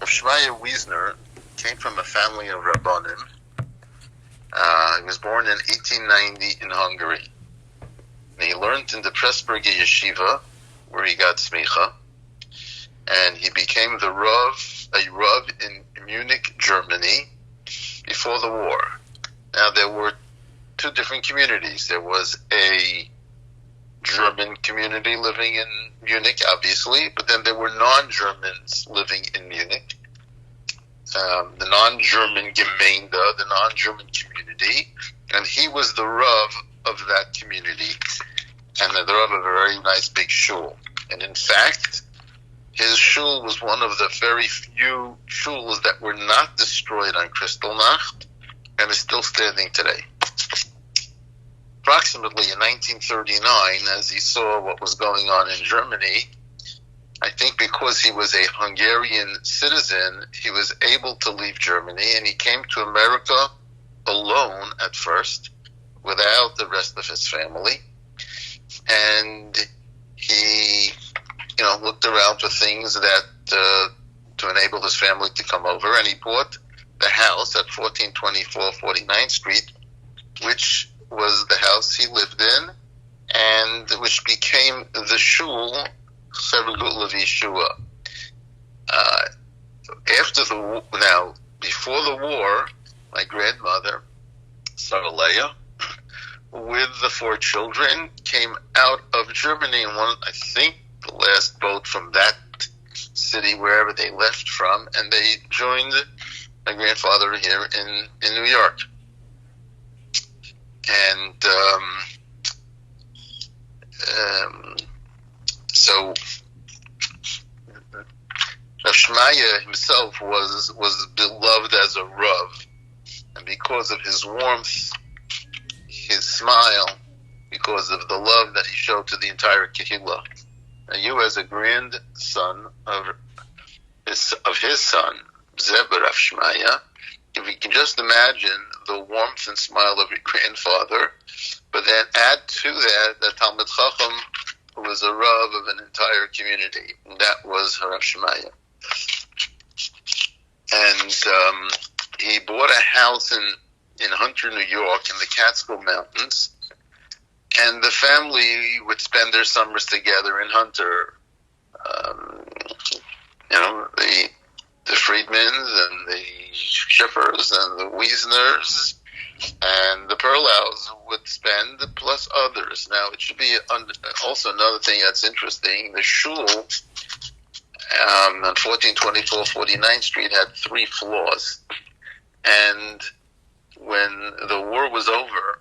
Shmaya Wiesner came from a family of Rabbanim. He was born in 1890 in Hungary. And he learned in the Pressburg Yeshiva, where he got smicha, and he became a Rav in Munich, Germany, before the war. Now, there were two different communities. There was a German community living in Munich, obviously, but then there were non-Germans living in Munich. The non-German Gemeinde, the non-German community, and he was the Rav of that community, and the Rav of a very nice big shul. And in fact, his shul was one of the very few shuls that were not destroyed on Kristallnacht, and is still standing today. Approximately in 1939, as he saw what was going on in Germany, I think because he was a Hungarian citizen, he was able to leave Germany, and he came to America alone at first, without the rest of his family. And he, looked around for things that to enable his family to come over, and he bought the house at 1424 49th Street, which was the house he lived in, and which became the shul Yeshua. Before the war, my grandmother, Sarah Leah, with the 4 children, came out of Germany in I think the last boat from that city, wherever they left from, and they joined my grandfather here in New York. And so Rav Shmaya himself was beloved as a Rav, and because of his warmth, his smile, because of the love that he showed to the entire Kehillah. Now, you as a grandson of his son, Zeb Rav Shmaya, if you can just imagine the warmth and smile of your grandfather, but then add to that Talmid Chacham, who was a Rav of an entire community, and that was Rav Shmaya. And he bought a house in Hunter, New York, in the Catskill Mountains, and the family would spend their summers together in Hunter. The Freidmans and the Schiffers and the Wiesners and the Perlows would spend, plus others. Now, it should be also another thing that's interesting. The shul on 1424 49th Street had 3 floors. And when the war was over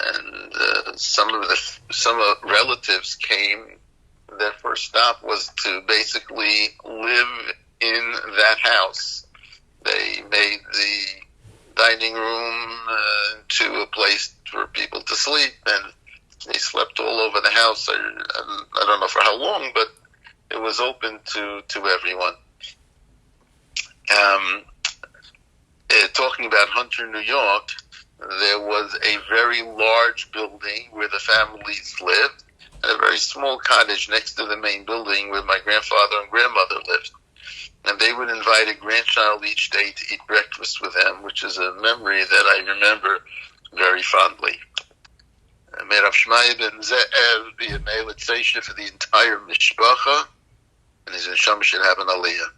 and some relatives came, their first stop was to basically live in that house. They made the dining room to a place for people to sleep, and they slept all over the house. I don't know for how long, but it was open to everyone. Talking about Hunter, New York, there was a very large building where the families lived, and a very small cottage next to the main building where my grandfather and grandmother lived. And they would invite a grandchild each day to eat breakfast with them, which is a memory that I remember very fondly. May Rav Shmaya ben Ze'ev be a Meilat Seisha for the entire Mishpacha, and his neshama should have an aliyah.